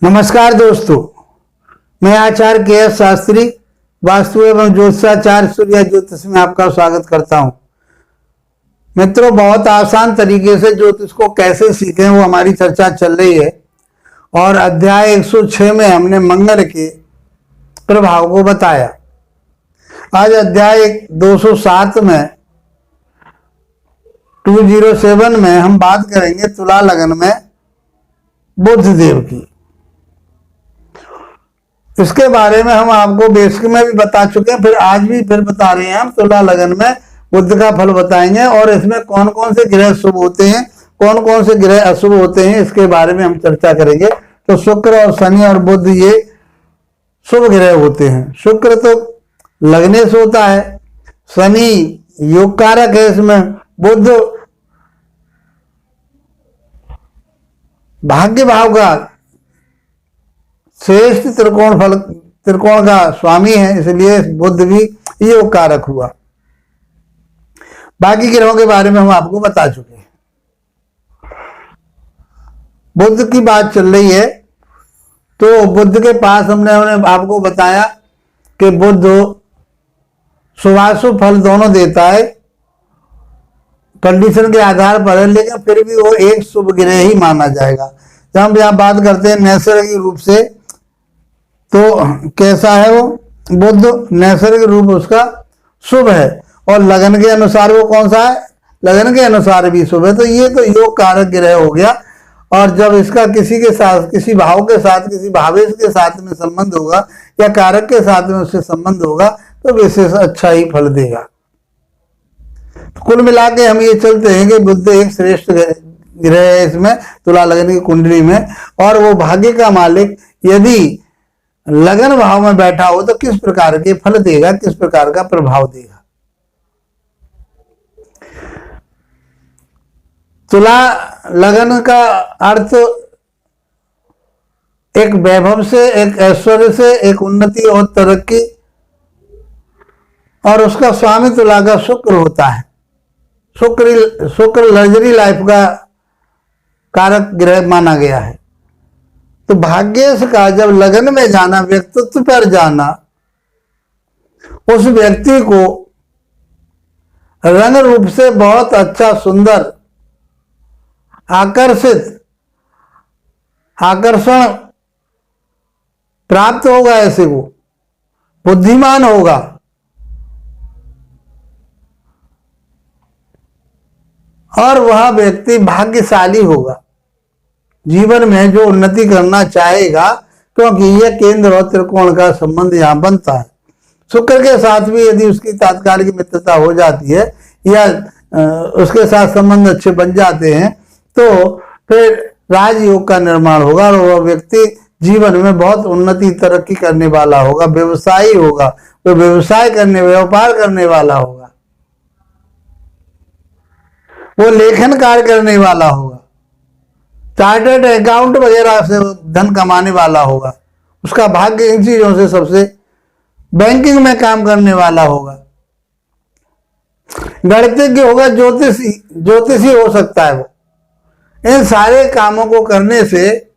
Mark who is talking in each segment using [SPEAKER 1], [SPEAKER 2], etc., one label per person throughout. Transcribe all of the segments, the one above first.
[SPEAKER 1] नमस्कार दोस्तों, मैं आचार्य के.एस. शास्त्री वास्तु एवं ज्योतिषाचार्य सूर्य ज्योतिष में आपका स्वागत करता हूं। मित्रों, बहुत आसान तरीके से ज्योतिष को कैसे सीखें वो हमारी चर्चा चल रही है और अध्याय 106 में हमने मंगल के प्रभाव को बताया। आज अध्याय 207 में 207 में हम बात करेंगे तुला लगन में बुध देव की। इसके बारे में हम आपको बेसिक में भी बता चुके हैं, फिर आज भी फिर बता रहे हैं। हम तुला लगन में बुध का फल बताएंगे और इसमें कौन कौन से ग्रह शुभ होते हैं, कौन कौन से ग्रह अशुभ होते हैं, इसके बारे में हम चर्चा करेंगे। तो शुक्र और शनि और बुध ये शुभ ग्रह होते हैं। शुक्र तो लगने से होता है, शनि योग कारक है, इसमें बुध भाग्य भाव का श्रेष्ठ त्रिकोण का स्वामी है, इसलिए बुध भी योग कारक हुआ। बाकी ग्रहों के बारे में हम आपको बता चुके हैं। बुध की बात चल रही है तो बुध के पास हमने आपको बताया कि बुध शुभाशुभ फल दोनों देता है, कंडीशन के आधार पर है, लेकिन फिर भी वो एक शुभ ग्रह ही माना जाएगा। जब हम यहाँ बात करते हैं नैसर्गिक रूप से, तो कैसा है वो बुध? नैसर्गिक रूप उसका शुभ है और लगन के अनुसार वो कौन सा है? लगन के अनुसार भी शुभ है। तो ये तो योग कारक ग्रह हो गया। और जब इसका किसी के साथ, किसी भाव के साथ, किसी भावेश के साथ में संबंध होगा या कारक के साथ में उससे संबंध होगा तो विशेष अच्छा ही फल देगा। कुल मिला के हम ये चलते हैं कि बुध एक श्रेष्ठ ग्रह है इसमें तुला लगन की कुंडली में, और वो भाग्य का मालिक यदि लगन भाव में बैठा हो तो किस प्रकार के फल देगा, किस प्रकार का प्रभाव देगा। तुला लगन का अर्थ एक वैभव से, एक ऐश्वर्य से, एक उन्नति और तरक्की, और उसका स्वामी तुला का शुक्र होता है। शुक्र लग्जरी लाइफ का कारक ग्रह माना गया है। तो भाग्येश का जब लगन में जाना, व्यक्तित्व पर जाना, उस व्यक्ति को रंग रूप से बहुत अच्छा, सुंदर, आकर्षण प्राप्त होगा। ऐसे वो बुद्धिमान होगा, और वह व्यक्ति भाग्यशाली होगा, जीवन में जो उन्नति करना चाहेगा, क्योंकि यह केंद्र और त्रिकोण का संबंध यहाँ बनता है। शुक्र के साथ भी यदि उसकी तात्कालिक मित्रता हो जाती है या उसके साथ संबंध अच्छे बन जाते हैं तो फिर राजयोग का निर्माण होगा और वह व्यक्ति जीवन में बहुत उन्नति, तरक्की करने वाला होगा, व्यवसायी होगा, वो व्यवसाय करने, व्यापार करने वाला होगा, वो लेखन कार्य करने वाला होगा, चार्टर्ड अकाउंट वगैरह से धन कमाने वाला होगा। उसका भाग्य इन चीजों से सबसे, बैंकिंग में काम करने वाला होगा, गणितज्ञ होगा, ज्योतिषी हो सकता है। वो इन सारे कामों को करने से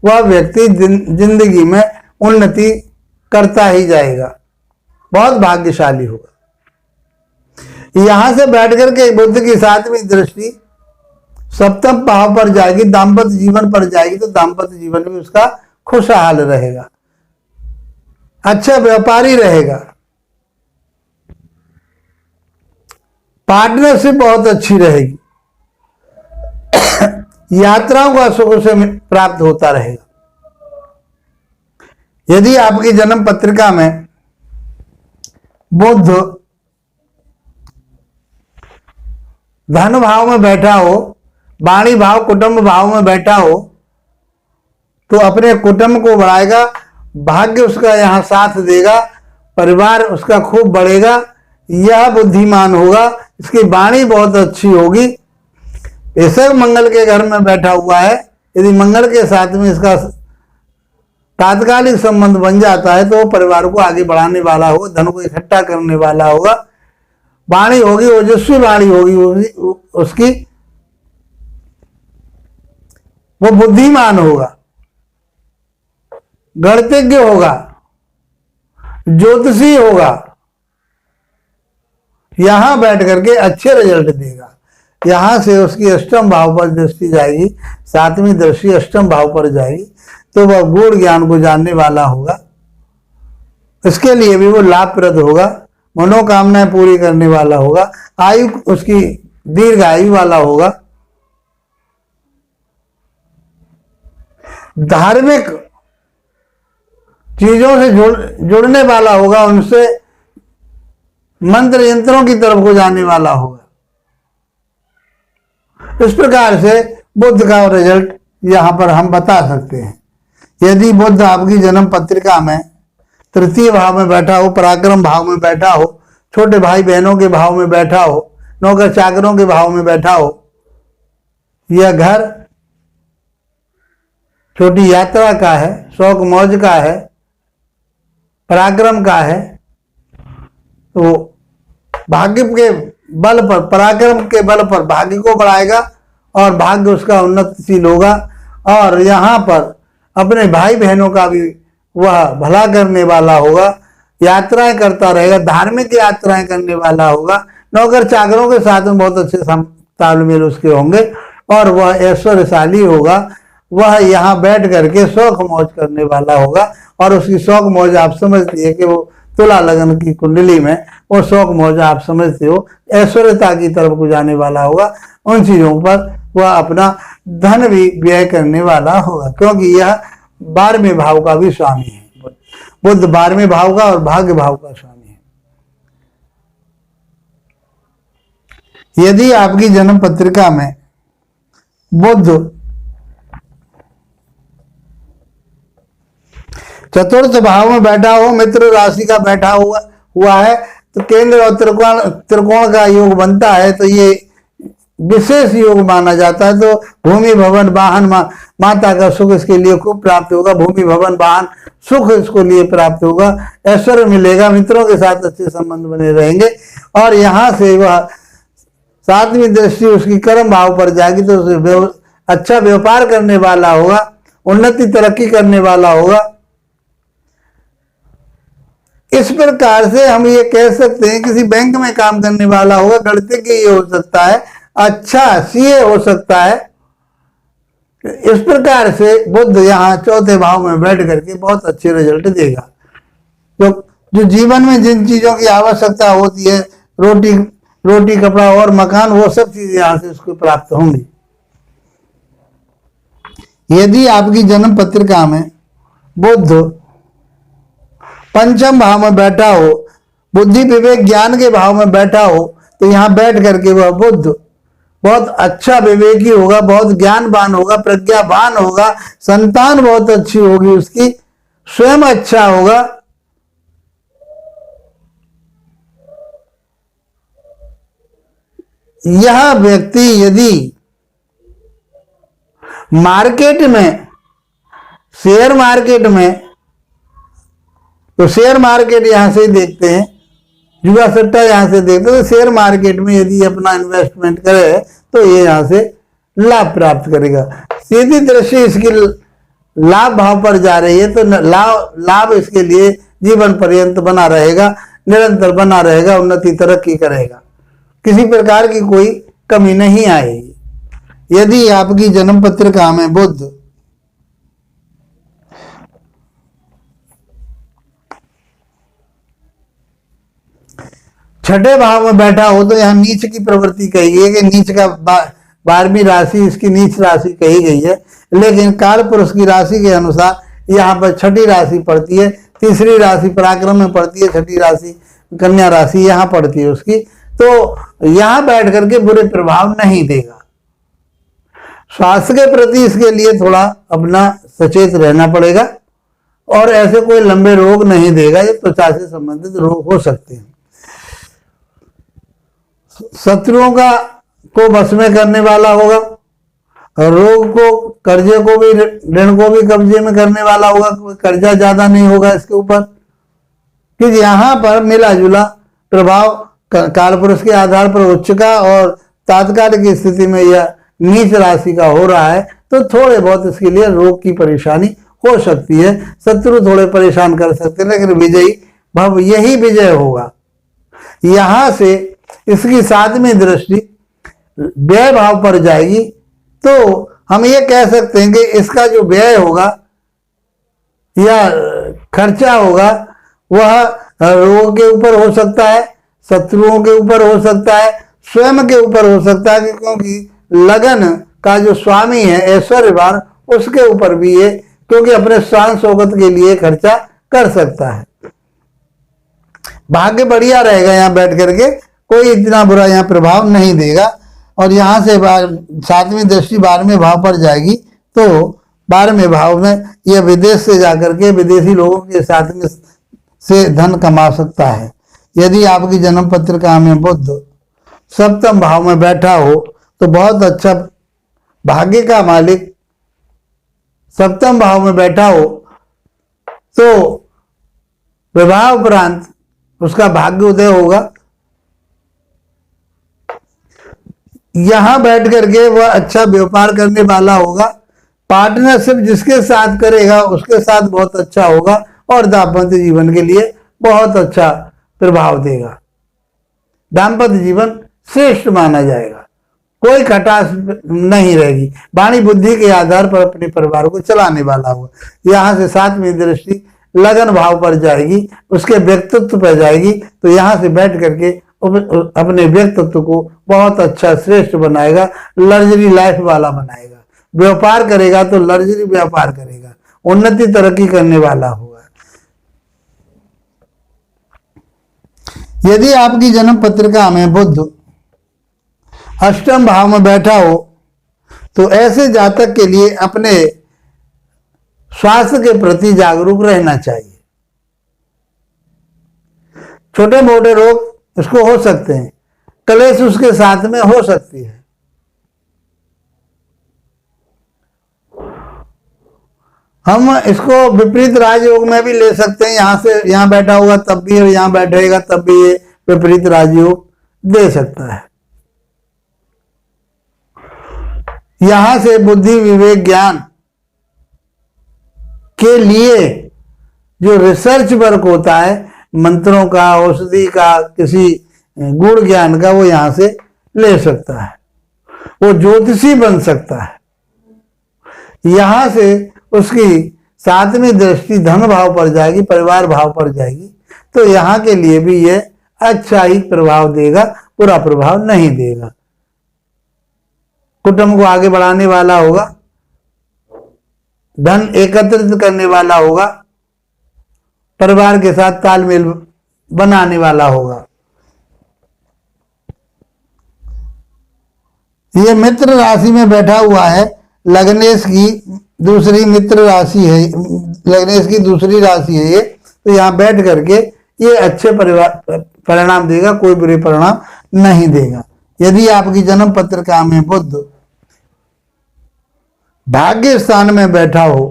[SPEAKER 1] वह व्यक्ति जिंदगी में उन्नति करता ही जाएगा, बहुत भाग्यशाली होगा। यहां से बैठ करके बुध की 7वीं दृष्टि सप्तम भाव पर जाएगी, दाम्पत्य जीवन पर जाएगी, तो दाम्पत्य जीवन में उसका खुशहाल रहेगा, अच्छा व्यापारी रहेगा, पार्टनरशिप बहुत अच्छी रहेगी, यात्राओं का सुख उसे प्राप्त होता रहेगा। यदि आपकी जन्म पत्रिका में बुध धन भाव में बैठा हो, वाणी भाव, कुटुंब भाव में बैठा हो, तो अपने कुटुंब को बढ़ाएगा, भाग्य उसका यहां साथ देगा, परिवार उसका खूब बढ़ेगा, यह बुद्धिमान होगा, इसकी वाणी बहुत अच्छी होगी। ऐसे मंगल के घर में बैठा हुआ है, यदि मंगल के साथ में इसका तात्कालिक संबंध बन जाता है तो वो परिवार को आगे बढ़ाने वाला होगा, धन को इकट्ठा करने वाला होगा, वाणी होगी, ओजस्वी वाणी होगी उसकी, वो बुद्धिमान होगा। गणितज्ञ होगा, ज्योतिषी होगा, यहां बैठ करके अच्छे रिजल्ट देगा। यहां से उसकी अष्टम भाव पर दृष्टि जाएगी, सातवीं दृष्टि अष्टम भाव पर जाएगी, तो वह गूढ़ ज्ञान को जानने वाला होगा। इसके लिए भी वो लाभप्रद होगा, मनोकामनाएं पूरी करने वाला होगा, आयु उसकी दीर्घ आयु वाला होगा, धार्मिक चीजों से जुड़ने वाला होगा, उनसे मंत्र यंत्रों की तरफ को जाने वाला होगा। इस प्रकार से बुध का रिजल्ट यहां पर हम बता सकते हैं। यदि बुध आपकी जन्म पत्रिका में तृतीय भाव में बैठा हो, पराक्रम भाव में बैठा हो, छोटे भाई बहनों के भाव में बैठा हो, नौकर चाकरों के भाव में बैठा हो, यह घर छोटी यात्रा का है, शौक मौज का है, पराक्रम का है, तो भाग्य के बल पर, पराक्रम के बल पर भाग्य को बढ़ाएगा और भाग्य उसका उन्नतिशील होगा। और यहाँ पर अपने भाई बहनों का भी वह भला करने वाला होगा, यात्राएं करता रहेगा, धार्मिक यात्राएं करने वाला होगा, नौकर चाकरों के साथ में बहुत अच्छे तालमेल उसके होंगे और वह ऐश्वर्यशाली होगा। वह यहाँ बैठ करके शौक मौज करने वाला होगा और उसकी शौक मौज आप समझती है कि वो तुला लगन की कुंडली में वो शौक मौज आप समझते हो ऐश्वर्यता की तरफ को जाने वाला होगा। उन चीजों पर वह अपना धन भी व्यय करने वाला होगा, क्योंकि यह 12वें भाव का भी स्वामी है। बुध 12वें भाव का और भाग्य भाव का स्वामी है। यदि आपकी जन्म पत्रिका में बुध चतुर्थ भाव में बैठा हो, मित्र राशि का बैठा हुआ है, तो केंद्र और त्रिकोण का योग बनता है, तो ये विशेष योग माना जाता है। तो भूमि भवन वाहन माता का सुख इसके लिए खूब प्राप्त होगा, भूमि भवन वाहन सुख इसको लिए प्राप्त होगा, ऐश्वर्य मिलेगा, मित्रों के साथ अच्छे संबंध बने रहेंगे। और यहाँ से वह 7वीं दृष्टि उसकी कर्म भाव पर जाएगी, तो उसे अच्छा व्यापार करने वाला होगा, उन्नति तरक्की करने वाला होगा। इस प्रकार से हम ये कह सकते हैं किसी बैंक में काम करने वाला होगा, गणितज्ञ ये हो सकता है, अच्छा सीए हो सकता है। इस प्रकार से बुध यहाँ चौथे भाव में बैठ करके बहुत अच्छे रिजल्ट देगा। तो जो जीवन में जिन चीजों की आवश्यकता होती है, रोटी कपड़ा और मकान, वो सब चीजें यहाँ से उसको प्राप्त होंगी। यदि आपकी जन्म पत्रिका में बुध पंचम भाव में बैठा हो, बुद्धि विवेक ज्ञान के भाव में बैठा हो, तो यहाँ बैठ करके वह बुध बहुत अच्छा विवेकी होगा, बहुत ज्ञानवान होगा, प्रज्ञावान होगा, संतान बहुत अच्छी होगी उसकी, स्वयं अच्छा होगा। यह व्यक्ति यदि मार्केट में, शेयर मार्केट में, तो शेयर मार्केट यहां से देखते हैं, जुआ सट्टा यहां से देखते हैं, तो शेयर मार्केट में यदि अपना इन्वेस्टमेंट करे तो ये यहां से लाभ प्राप्त करेगा। सीधी दृष्टि इसकी लाभ भाव पर जा रही है, तो लाभ इसके लिए जीवन पर्यंत बना रहेगा, निरंतर बना रहेगा, उन्नति तरक्की करेगा, किसी प्रकार की कोई कमी नहीं आएगी। यदि आपकी जन्म पत्रिका में बुध छठे भाव में बैठा हो, तो यहाँ नीच की प्रवृत्ति कही गई है कि नीच का 12वीं राशि इसकी नीच राशि कही गई है, लेकिन काल पुरुष की राशि के अनुसार यहाँ पर छठी राशि पड़ती है, तीसरी राशि पराक्रम में पड़ती है, छठी राशि कन्या राशि यहाँ पड़ती है उसकी। तो यहाँ बैठ करके बुरे प्रभाव नहीं देगा। स्वास्थ्य के प्रति इसके लिए थोड़ा अपना सचेत रहना पड़ेगा और ऐसे कोई लंबे रोग नहीं देगा, ये त्वचा से संबंधित रोग हो सकते हैं। शत्रुओं को वश में करने वाला होगा, रोग को, कर्जे को भी, ऋण को भी कब्जे में करने वाला होगा, कोई कर्जा ज्यादा नहीं होगा इसके ऊपर, क्योंकि यहाँ पर मिला जुला प्रभाव कालपुरुष के आधार पर उच्च का और तात्कालिक स्थिति में यह नीच राशि का हो रहा है, तो थोड़े बहुत इसके लिए रोग की परेशानी हो सकती है, शत्रु थोड़े परेशान कर सकते हैं, लेकिन विजयी भव, यही विजय होगा। यहां से इसकी 7वीं दृष्टि व्यय भाव पर जाएगी, तो हम ये कह सकते हैं कि इसका जो व्यय होगा या खर्चा होगा वह रोगों के ऊपर हो सकता है, शत्रुओं के ऊपर हो सकता है, स्वयं के ऊपर हो सकता है, क्योंकि लगन का जो स्वामी है ऐश्वर्यवान, उसके ऊपर भी ये, क्योंकि अपने शान शौकत के लिए खर्चा कर सकता है। भाग्य बढ़िया रहेगा, यहाँ बैठ करके कोई इतना बुरा यहाँ प्रभाव नहीं देगा। और यहाँ से 7वीं दृष्टि 12वें भाव पर जाएगी, तो 12वें भाव में यह विदेश से जाकर के विदेशी लोगों के साथ में से धन कमा सकता है। यदि आपकी जन्म पत्रिका में बुध 7म भाव में बैठा हो तो बहुत अच्छा, भाग्य का मालिक 7म भाव में बैठा हो तो विवाह उपरांत उसका भाग्य उदय होगा। यहां बैठ करके वह अच्छा व्यापार करने वाला होगा, पार्टनरशिप जिसके साथ करेगा उसके साथ बहुत अच्छा होगा, और दाम्पत्य जीवन के लिए बहुत अच्छा प्रभाव देगा। दाम्पत्य जीवन श्रेष्ठ माना जाएगा, कोई खटास नहीं रहेगी, वाणी बुद्धि के आधार पर अपने परिवार को चलाने वाला होगा। यहां से 7वीं दृष्टि लगन भाव पर जाएगी, उसके व्यक्तित्व पर जाएगी, तो यहां से बैठ करके अपने व्यक्तित्व को बहुत अच्छा श्रेष्ठ बनाएगा, लग्जरी लाइफ वाला बनाएगा। व्यापार करेगा तो लग्जरी व्यापार करेगा, उन्नति तरक्की करने वाला होगा। यदि आपकी जन्म पत्रिका में बुध 8म भाव में बैठा हो तो ऐसे जातक के लिए अपने स्वास्थ्य के प्रति जागरूक रहना चाहिए। छोटे मोटे रोग इसको हो सकते हैं, कलेश उसके साथ में हो सकती है। हम इसको विपरीत राजयोग में भी ले सकते हैं, यहां से यहां बैठा होगा तब भी, और यहां बैठेगा तब भी ये विपरीत राजयोग दे सकता है। यहां से बुद्धि विवेक ज्ञान के लिए जो रिसर्च वर्क होता है, मंत्रों का, औषधि का, किसी गुण ज्ञान का, वो यहां से ले सकता है, वो ज्योतिषी बन सकता है। यहां से उसकी 7वीं दृष्टि धन भाव पर जाएगी, परिवार भाव पर जाएगी, तो यहां के लिए भी ये अच्छा ही प्रभाव देगा, बुरा प्रभाव नहीं देगा। कुटुंब को आगे बढ़ाने वाला होगा, धन एकत्रित करने वाला होगा, परिवार के साथ तालमेल बनाने वाला होगा। ये मित्र राशि में बैठा हुआ है, लग्नेश की दूसरी मित्र राशि है, लग्नेश की दूसरी राशि है ये, तो यहाँ बैठ करके ये अच्छे परिणाम देगा, कोई बुरे परिणाम नहीं देगा। यदि आपकी जन्म पत्रिका में बुध भाग्य स्थान में बैठा हो,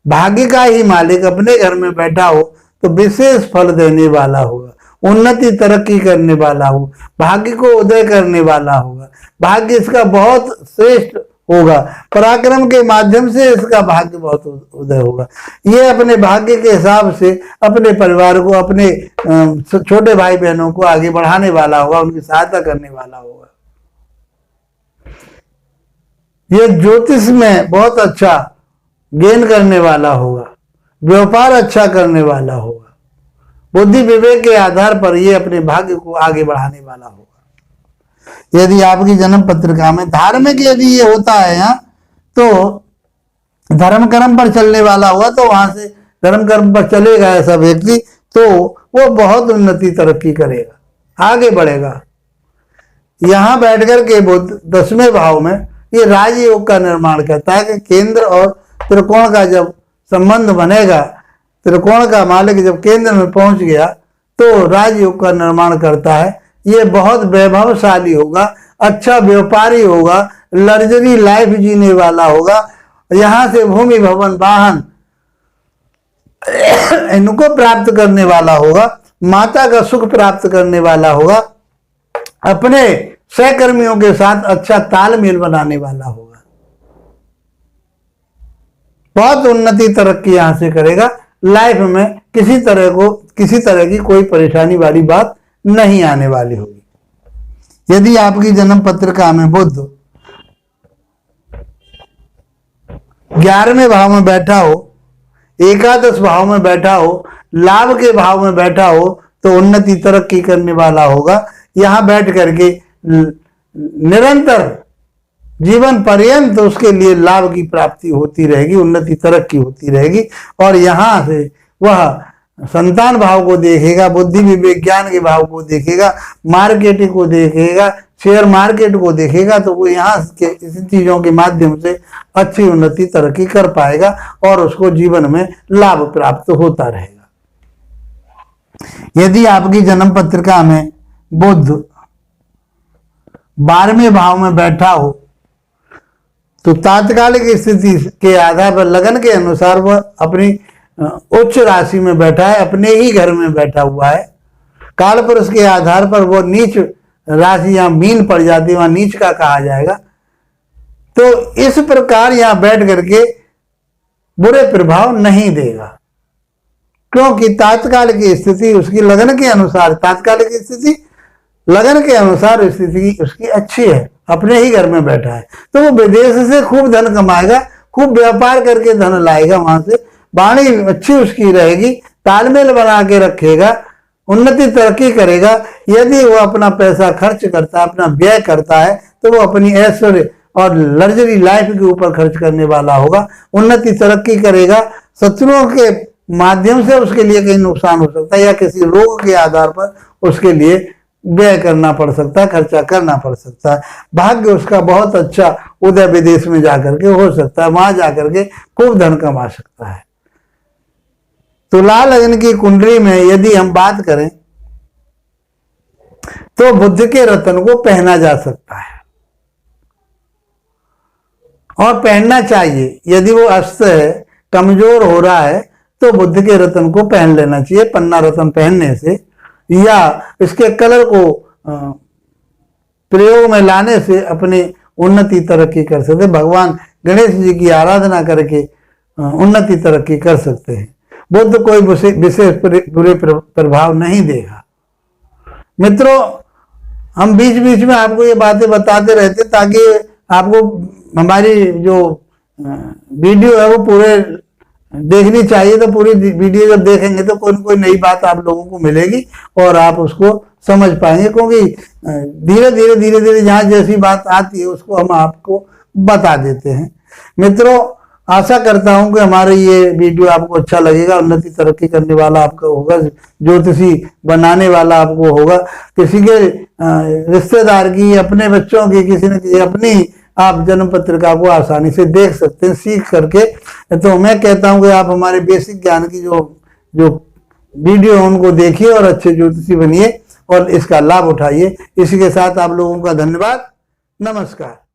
[SPEAKER 1] भाग्य का ही मालिक अपने घर में बैठा हो, तो विशेष फल देने वाला होगा, उन्नति तरक्की करने वाला हो, भाग्य को उदय करने वाला होगा, भाग्य इसका बहुत श्रेष्ठ होगा, पराक्रम के माध्यम से इसका भाग्य बहुत उदय होगा। ये अपने भाग्य के हिसाब से अपने परिवार को, अपने छोटे भाई बहनों को आगे बढ़ाने वाला होगा, उनकी सहायता करने वाला होगा। ये ज्योतिष में बहुत अच्छा गेन करने वाला होगा, व्यापार अच्छा करने वाला होगा, बुद्धि विवेक के आधार पर ये अपने भाग्य को आगे बढ़ाने वाला होगा। यदि आपकी जन्म पत्रिका में धार्मिक यदि ये होता है यहाँ, तो धर्म कर्म पर चलने वाला हुआ, तो वहां से धर्म कर्म पर चलेगा ऐसा व्यक्ति, तो वो बहुत उन्नति तरक्की करेगा, आगे बढ़ेगा। यहां बैठकर के बुध 10वें भाव में ये राजयोग का निर्माण करता है कि केंद्र और त्रिकोण का जब संबंध बनेगा, त्रिकोण का मालिक जब केंद्र में पहुंच गया तो राजयोग का निर्माण करता है। ये बहुत वैभवशाली होगा, अच्छा व्यापारी होगा, लग्जरी लाइफ जीने वाला होगा। यहां से भूमि भवन वाहन इनको प्राप्त करने वाला होगा, माता का सुख प्राप्त करने वाला होगा, अपने सहकर्मियों के साथ अच्छा तालमेल बनाने वाला होगा। बहुत उन्नति तरक्की यहाँ से करेगा। लाइफ में किसी तरह की कोई परेशानी वाली बात नहीं आने वाली होगी। यदि आपकी जन्म पत्रिका में बुध 11वें भाव में बैठा हो, एकादश भाव में बैठा हो, लाभ के भाव में बैठा हो, तो उन्नति तरक्की करने वाला होगा। यहां बैठ करके निरंतर जीवन पर्यंत उसके लिए लाभ की प्राप्ति होती रहेगी, उन्नति तरक्की होती रहेगी। और यहां से वह संतान भाव को देखेगा, बुद्धि विवेक ज्ञान के भाव को देखेगा, मार्केटिंग को देखेगा, शेयर मार्केट को देखेगा, तो वो यहाँ के इसी चीजों के माध्यम से अच्छी उन्नति तरक्की कर पाएगा और उसको जीवन में लाभ प्राप्त होता रहेगा। यदि आपकी जन्म पत्रिका में बुध 12वें भाव में बैठा हो, तो तात्कालिक स्थिति के आधार पर लगन के अनुसार वह अपनी उच्च राशि में बैठा है, अपने ही घर में बैठा हुआ है। काल पुरुष के आधार पर वो नीच राशि या मीन पड़ जाती है, वहां नीच का कहा जाएगा। तो इस प्रकार यहां बैठ करके बुरे प्रभाव नहीं देगा, क्योंकि तात्कालिक स्थिति उसकी लगन के अनुसार, तात्कालिक स्थिति लगन के अनुसार स्थिति उसकी अच्छी है, अपने ही घर में बैठा है। तो वो विदेश से खूब धन कमाएगा, खूब व्यापार करके धन लाएगा, वहां से वाणी अच्छी उसकी रहेगी, तालमेल बना के रखेगा, उन्नति तरक्की करेगा। यदि वो अपना पैसा खर्च करता है, अपना व्यय करता है, तो वो अपनी ऐश्वर्य और लग्जरी लाइफ के ऊपर खर्च करने वाला होगा, उन्नति तरक्की करेगा। शत्रुओं के माध्यम से उसके लिए कहीं नुकसान हो सकता है या किसी रोग के आधार पर उसके लिए व्यय करना पड़ सकता है, खर्चा करना पड़ सकता है। भाग्य उसका बहुत अच्छा उदय विदेश में जाकर के हो सकता है, वहां जाकर के खूब धन कमा सकता है। तुला लग्न की कुंडली में यदि हम बात करें तो बुध के रत्न को पहना जा सकता है और पहनना चाहिए। यदि वो अस्त है, कमजोर हो रहा है, तो बुध के रत्न को पहन लेना चाहिए। पन्ना रत्न पहनने से या इसके कलर को प्रयोग में लाने से अपनी उन्नति तरक्की कर सकते। भगवान गणेश जी की आराधना करके उन्नति तरक्की कर सकते हैं। बुध कोई विशेष बुरे प्रभाव नहीं देगा। मित्रों, हम बीच बीच में आपको ये बातें बताते रहते ताकि आपको हमारी जो वीडियो है वो पूरे देखनी चाहिए। तो पूरी वीडियो जब देखेंगे तो कोई कोई नई बात आप लोगों को मिलेगी और आप उसको समझ पाएंगे, क्योंकि धीरे धीरे जहाँ जैसी बात आती है उसको हम आपको बता देते हैं। मित्रों, आशा करता हूं कि हमारे ये वीडियो आपको अच्छा लगेगा, उन्नति तरक्की करने वाला आपका होगा, ज्योतिषी बनाने वाला आपको होगा। किसी के रिश्तेदार की, अपने बच्चों की, किसी न किसी अपनी आप जन्म पत्रिका को आसानी से देख सकते हैं सीख करके। तो मैं कहता हूं कि आप हमारे बेसिक ज्ञान की जो वीडियो है उनको देखिए और अच्छे ज्योतिषी बनिए और इसका लाभ उठाइए। इसी के साथ आप लोगों का धन्यवाद। नमस्कार।